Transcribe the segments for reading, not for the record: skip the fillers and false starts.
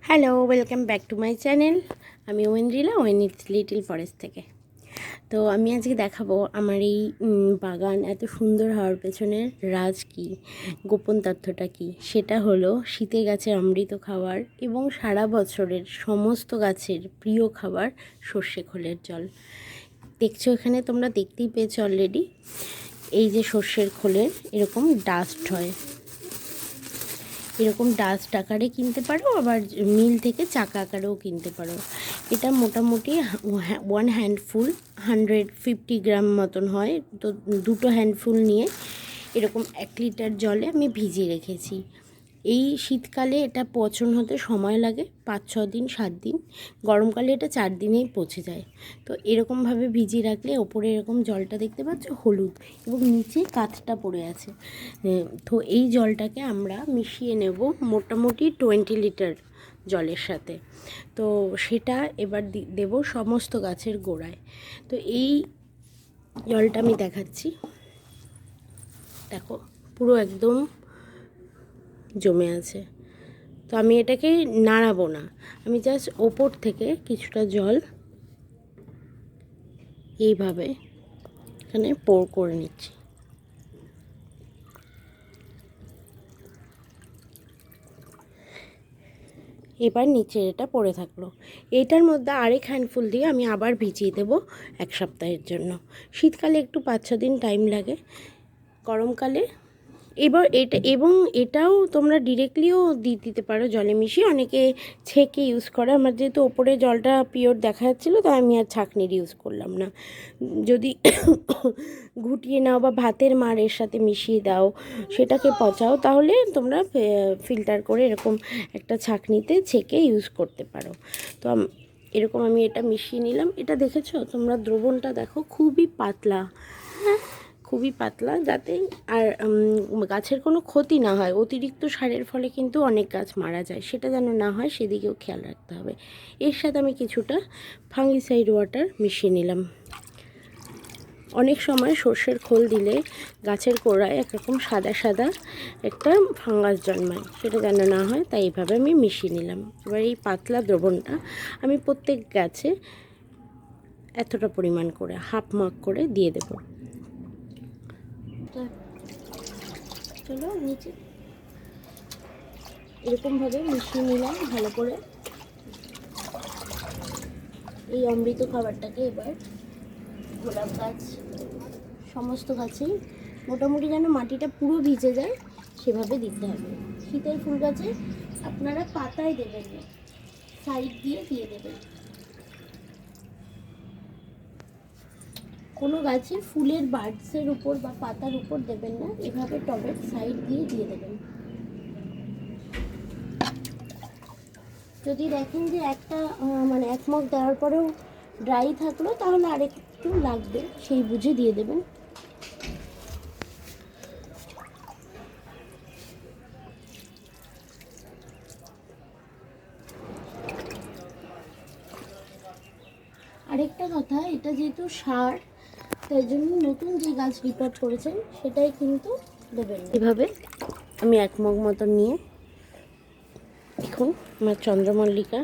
Hello, welcome back to my channel. আমি Oindrila, ওয়েনিটস little forest থেকে। তো আমি আজকে দেখাবো আমার এই বাগান এত সুন্দর হওয়ার পেছনের রাজ কী, গোপন তথ্যটা কী। সেটা হলো শীতে গাছের অমৃত খাবার এবং সারা বছরের সমস্ত গাছের প্রিয় খাবার সর্ষে খোলের জল। দেখছো এখানে, তোমরা দেখতেই পেয়েছো অলরেডি। এই যে সর্ষের খোলের এরকম ডাস্ট হয়, এরকম ডাস্ট আকারে কিনতে পারো, আবার মিল থেকে চাকা আকারেও কিনতে পারো। এটা মোটামুটি 1 হ্যান্ডফুল 150 গ্রাম মতন হয়। তো 2 হ্যান্ডফুল নিয়ে এরকম 1 লিটার জলে আমি ভিজিয়ে রেখেছি। এই শীতকালে এটা পচন হতে সময় লাগে 5-6 দিন 7 দিন, গরমকালে এটা 4 দিনেই পচে যায়। তো এরকমভাবে ভিজিয়ে রাখলে ওপরে এরকম জলটা দেখতে পাচ্ছ হলুদ, এবং নিচে কাঠটা পড়ে আছে। তো এই জলটাকে আমরা মিশিয়ে নেব মোটামুটি 20 লিটার জলের সাথে। তো সেটা এবার দেব সমস্ত গাছের গোড়ায়। তো এই জলটা আমি দেখাচ্ছি, দেখো পুরো একদম জমে আছে। তো আমি এটাকে নাড়াবো না, আমি জাস্ট ওপর থেকে কিছুটা জল এইভাবে এখানে পোর করে নিচ্ছি। এবার নিচে এটা পড়ে থাকলো। এইটার মধ্যে আরেক হ্যান্ডফুল দিয়ে আমি আবার ভিজিয়ে দেবো 1 সপ্তাহের জন্য। শীতকালে একটু 5-6 দিন টাইম লাগে, গরমকালে এবার এটা, এবং এটাও তোমরা ডিরেক্টলিও দিতে পারো জলে মিশিয়ে। অনেকে ছেঁকে ইউজ করে, আমার যেহেতু ওপরে জলটা পিওর দেখা যাচ্ছিলো তাই আমি আর ছাঁকনির ইউজ করলাম না। যদি ঘুটিয়ে নাও বা ভাতের মাড়ের সাথে মিশিয়ে দাও, সেটাকে পচাও, তাহলে তোমরা ফিল্টার করে এরকম একটা ছাঁকনিতে ছেঁকে ইউজ করতে পারো। তো এরকম আমি এটা মিশিয়ে নিলাম। এটা দেখেছো তোমরা, দ্রবণটা দেখো খুবই পাতলা, হ্যাঁ খুবই পাতলা, যাতে আর গাছের কোনো ক্ষতি না হয়। অতিরিক্ত সারের ফলে কিন্তু অনেক গাছ মারা যায়, সেটা যেন না হয় সেদিকেও খেয়াল রাখতে হবে। এর সাথে আমি কিছুটা ফাঙ্গিসাইড ওয়াটার মিশিয়ে নিলাম। অনেক সময় সর্ষের খোল দিলে গাছের গোড়ায় একরকম সাদা সাদা একটা ফাঙ্গাস জন্মায়, সেটা যেন না হয় তাই এইভাবে আমি মিশিয়ে নিলাম। এবার এই পাতলা দ্রবণটা আমি প্রত্যেক গাছে এতটা পরিমাণ করে হাফ মাগ করে দিয়ে দেব। চলো নিচে এরকমভাবে মিশিয়ে নিলাম ভালো করে। এই অমৃত খাবারটাকে এবার গোলাপ গাছ সমস্ত গাছেই মোটামুটি যেন মাটিটা পুরো ভিজে যায় সেভাবে দিতে হবে। শীতের ফুল গাছে আপনারা পাতায় দেবেন না, সাইড দিয়ে দিয়ে দেবেন। কোনো গাছে ফুলের বার্ডসের উপর বা পাতার উপর দেবেন না, এভাবে টবের সাইড দিয়ে দিয়ে দেবেন। যদি দেখেন যে একটা মানে 1 মগ দেওয়ার পরেও ড্রাই থাকলো, তাহলে আরেকটু লাগবে, সেই বুঝে দিয়ে দেবেন। আরেকটা কথা, এটা যেহেতু সার, তাই জন্য নতুন যে গাছ রিপোর্ট করেছেন সেটাই কিন্তু দেবেন। এভাবে আমি 1 মগ মতন নিয়ে, দেখুন আমার চন্দ্রমল্লিকা,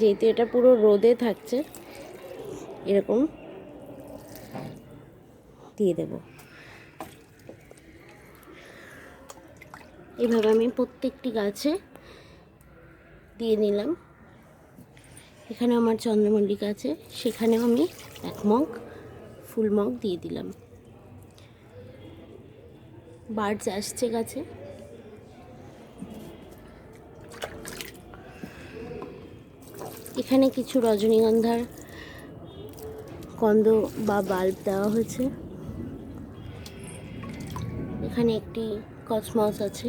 যেহেতু এটা পুরো রোদে থাকছে, এরকম দিয়ে দেব। এভাবে আমি প্রত্যেকটি গাছে দিয়ে নিলাম। এখানে আমার চন্দ্রমল্লিকা আছে, সেখানেও আমি 1 মগ ফুল মগ দিয়ে দিলাম। বার্ডস আসছে গাছে। এখানে কিছু রজনীগন্ধার কন্দ বা বাল্ব দেওয়া হয়েছে। এখানে একটি কসমস আছে।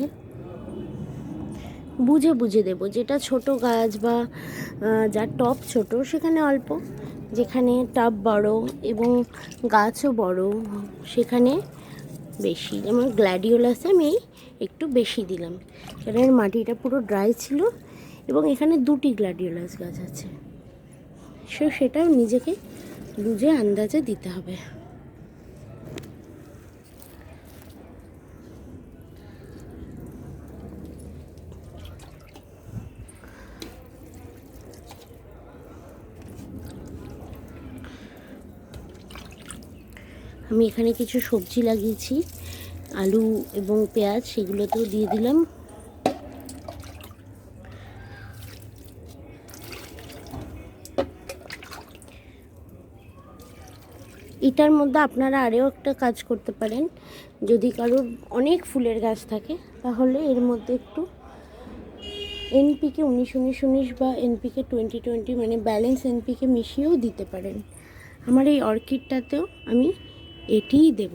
বুঝে বুঝে দেব, যেটা ছোট গাছ বা যার টব ছোট সেখানে অল্প, যেখানে টব বড় এবং গাছও বড় সেখানে বেশি। যেমন গ্ল্যাডিওলাসে আমি একটু বেশি দিলাম, কারণ মাটিটা পুরো ড্রাই ছিল এবং এখানে 2টি গ্ল্যাডিওলাস গাছ আছে, সেটাও নিজেকে বুঝে আন্দাজে দিতে হবে। আমি এখানে কিছু সবজি লাগিয়েছি, আলু এবং পেঁয়াজ, সেগুলোতেও দিয়ে দিলাম। এটার মধ্যে আপনারা আরও একটা কাজ করতে পারেন, যদি কারোর অনেক ফুলের গাছ থাকে তাহলে এর মধ্যে একটু এনপিকে 19-19-19 বা এনপিকে 20-20 মানে ব্যালেন্স এনপিকে মিশিয়েও দিতে পারেন। আমার এই অর্কিডটাতেও আমি এটিই দেব।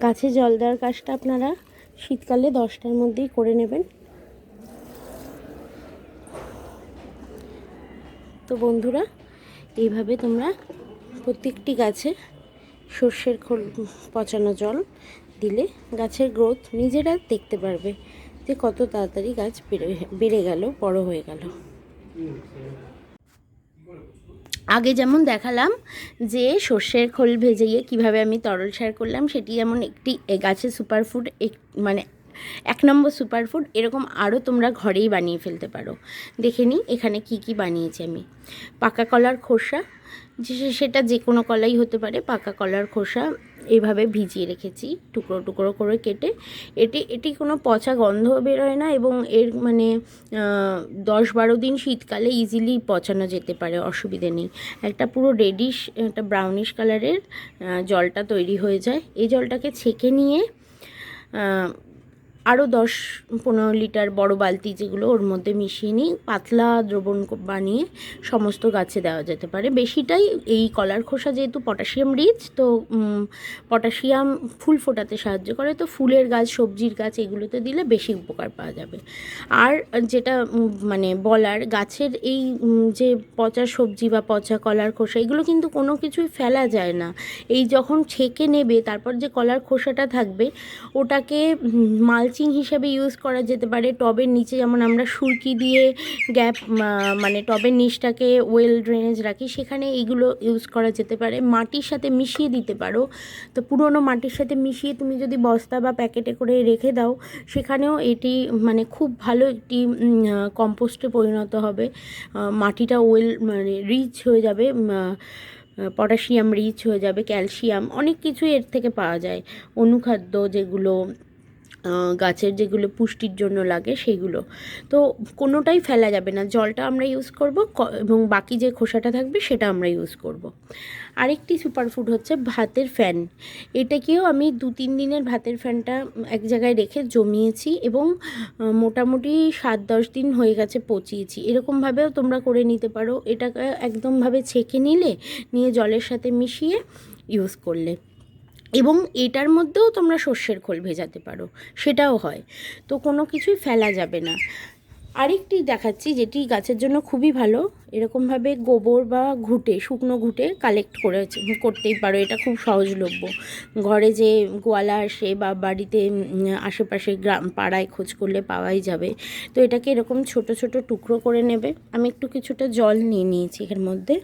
গাছে জল দেওয়ার কাজটা আপনারা শীতকালে 10টার মধ্যেই করে নেবেন। তো বন্ধুরা, এইভাবে তোমরা প্রত্যেকটি গাছে সর্ষের খোল পচানো জল দিলে গাছের গ্রোথ নিজেরা দেখতে পারবে যে কত তাড়াতাড়ি গাছ বেড়ে গেল, বড় হয়ে গেল। আগে যেমন দেখালাম যে সর্ষের খোল ভেজিয়ে কিভাবে আমি তরল সার করলাম, সেটি যেমন একটি গাছের সুপারফুড, মানে 1 নম্বর সুপারফুড, এরকম আরও তোমরা ঘরেই বানিয়ে ফেলতে পারো। দেখে নিই এখানে কি কি বানিয়েছি আমি। পাকা কলার খোসা, সেটা যে কোনো কলাই হতে পারে, পাকা কলার খোসা এইভাবে ভিজিয়ে রেখেছি টুকরো টুকরো করে কেটে। এটি কোনো পচা গন্ধ বেরোয় না এবং এর মানে 10-12 দিন শীতকালে ইজিলি পচানো যেতে পারে, অসুবিধে নেই। একটা পুরো রেডিশ, একটা ব্রাউনিশ কালারের জলটা তৈরি হয়ে যায়। এই জলটাকে ছেঁকে নিয়ে আরও 10-15 লিটার বড় বালতি যেগুলো, ওর মধ্যে মিশিয়ে নিই, পাতলা দ্রবণ বানিয়ে সমস্ত গাছে দেওয়া যেতে পারে। বেশিটাই এই কলার খোসা যেহেতু পটাশিয়াম রিচ, তো পটাশিয়াম ফুল ফোটাতে সাহায্য করে, তো ফুলের গাছ, সবজির গাছ, এগুলোতে দিলে বেশি উপকার পাওয়া যাবে। আর যেটা মানে বলার, গাছের এই যে পচা সবজি বা পচা কলার খোসা, এগুলো কিন্তু কোনো কিছুই ফেলা যায় না। এই যখন ছেঁকে নেবে তারপর যে কলার খোসাটা থাকবে, ওটাকে মালচিং হিসেবে ইউজ করা যেতে পারে। টবের নিচে যেমন আমরা সুরকি দিয়ে গ্যাপ, মানে টবের নিচটাকে ওয়েল ড্রেনেজ রাখি, সেখানে এইগুলো ইউজ করা যেতে পারে। মাটির সাথে মিশিয়ে দিতে পারো। তো পুরনো মাটির সাথে মিশিয়ে তুমি যদি বস্তা বা প্যাকেটে করে রেখে দাও, সেখানেও এটি মানে খুব ভালো একটি কম্পোস্টে পরিণত হবে। মাটিটা ওয়েল মানে রিচ হয়ে যাবে, পটাশিয়াম রিচ হয়ে যাবে, ক্যালসিয়াম, অনেক কিছু এর থেকে পাওয়া যায়। অনুখাদ্য যেগুলো গাছের যেগুলো পুষ্টির জন্য লাগে সেগুলো, তো কোনোটাই ফেলা যাবে না। জলটা আমরা ইউজ করব এবং বাকি যে খোসাটা থাকবে সেটা আমরা ইউজ করব। আরেকটি সুপারফুড হচ্ছে ভাতের ফ্যান। এটাকেও আমি 2-3 দিনের ভাতের ফ্যানটা এক জায়গায় রেখে জমিয়েছি এবং মোটামুটি 7-10 দিন হয়ে গেছে পচিয়েছি। এরকমভাবেও তোমরা করে নিতে পারো। এটাকে একদমভাবে ছেঁকে নিয়ে জলের সাথে মিশিয়ে ইউজ করলে, এবং এটার মধ্যেও তোমরা সর্ষের খোল ভেজাতে পারো, সেটাও হয়। তো কোনো কিছুই ফেলা যাবে না। আরেকটি দেখাচ্ছি যেটি গাছের জন্য খুবই ভালো। এরকমভাবে গোবর বা শুকনো ঘুঁটে কালেক্ট করতেই পারো। এটা খুব সহজলভ্য। ঘরে যে গোয়ালা আসে বা বাড়িতে আশেপাশে গ্রাম পাড়ায় খোঁজ করলে পাওয়াই যাবে। তো এটাকে এরকম ছোট ছোট টুকরো করে নেবে। আমি একটু কিছুটা জল নিয়ে নিয়েছি এর মধ্যে।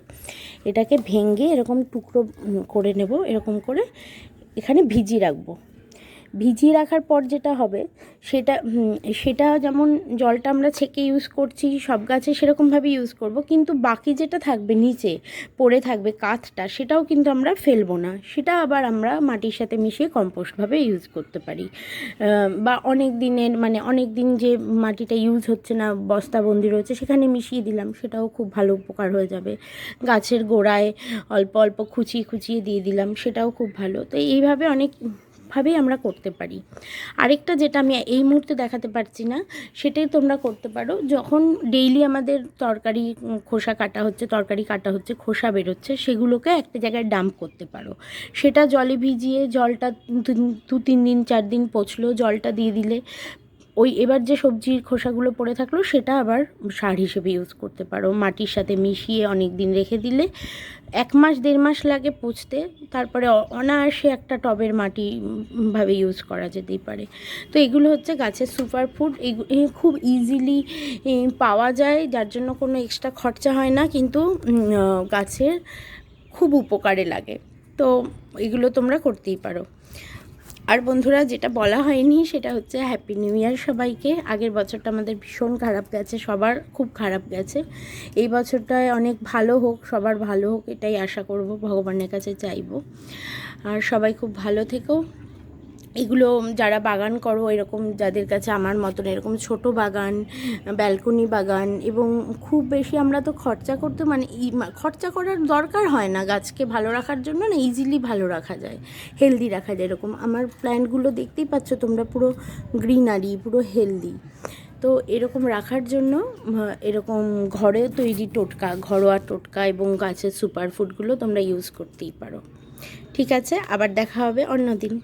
এটাকে ভেঙে এরকম টুকরো করে নেব, এরকম করে এখানে ভিজিয়ে রাখবো। ভিজিয়ে রাখার পর যেটা হবে সেটা যেমন জলটা আমরা ছেঁকে ইউজ করছি সব গাছে, সেরকমভাবে ইউজ করব, কিন্তু বাকি যেটা থাকবে নিচে পড়ে থাকবে কাঠটা, সেটাও কিন্তু আমরা ফেলবো না। সেটা আবার আমরা মাটির সাথে মিশিয়ে কম্পোস্টভাবে ইউজ করতে পারি। বা অনেক দিন যে মাটিটা ইউজ হচ্ছে না, বস্তাবন্দি রয়েছে, সেখানে মিশিয়ে দিলাম, সেটাও খুব ভালো উপকার হয়ে যাবে। গাছের গোড়ায় অল্প অল্প খুঁচিয়ে দিয়ে দিলাম, সেটাও খুব ভালো। তো এইভাবে অনেকভাবেই আমরা করতে পারি। আরেকটা যেটা আমি এই মুহূর্তে দেখাতে পারছি না, সেটাই তোমরা করতে পারো। যখন ডেইলি আমাদের তরকারি কাটা হচ্ছে, খোসা বেরোচ্ছে, সেগুলোকে একটা জায়গায় ডাম্প করতে পারো। সেটা জলে ভিজিয়ে, জলটা 2-3 দিন 4 দিন পচলো, জলটা দিয়ে দিলে এবার যে সবজির খোসাগুলো পড়ে থাকলো সেটা আবার সার হিসেবে ইউজ করতে পারো। মাটির সাথে মিশিয়ে অনেক দিন রেখে দিলে 1 মাস 1.5 মাস লাগে পচতে, তারপরে অনায়াসে একটা টবের মাটি ভাবে ইউজ করা যেতেই পারে। তো এগুলো হচ্ছে গাছের সুপারফুড। খুব ইজিলি পাওয়া যায়, যার জন্য কোনো এক্সট্রা খরচা হয় না, কিন্তু গাছের খুব উপকারে লাগে। তো এগুলো তোমরা করতেই পারো। আর বন্ধুরা, যেটা বলা হয়নি সেটা হচ্ছে হ্যাপি নিউ ইয়ার সবাইকে। আগের বছরটা আমাদের ভীষণ খারাপ গেছে, সবার খুব খারাপ গেছে। এই বছরটায় অনেক ভালো হোক, সবার ভালো হোক, এটাই আশা করব, ভগবানের কাছে চাইবো। আর সবাই খুব ভালো থেকো। এগুলো যারা বাগান করো, এরকম যাদের কাছে আমার মতন এরকম ছোট বাগান, ব্যালকনি বাগান, এবং খুব বেশি আমরা তো খরচা করতে খরচা করার দরকার হয় না, গাছকে ভালো রাখার জন্য না, ইজিলি ভালো রাখা যায়, হেলদি রাখা যায়। এরকম আমার প্ল্যান্টগুলো দেখতেই পাচ্ছ তোমরা, পুরো গ্রিনারি, পুরো হেলদি। তো এরকম রাখার জন্য এরকম ঘরে তৈরি টোটকা, ঘরোয়া টোটকা এবং গাছের সুপার ফুডগুলো তোমরা ইউজ করতেই পারো। ঠিক আছে, আবার দেখা হবে অন্য দিন।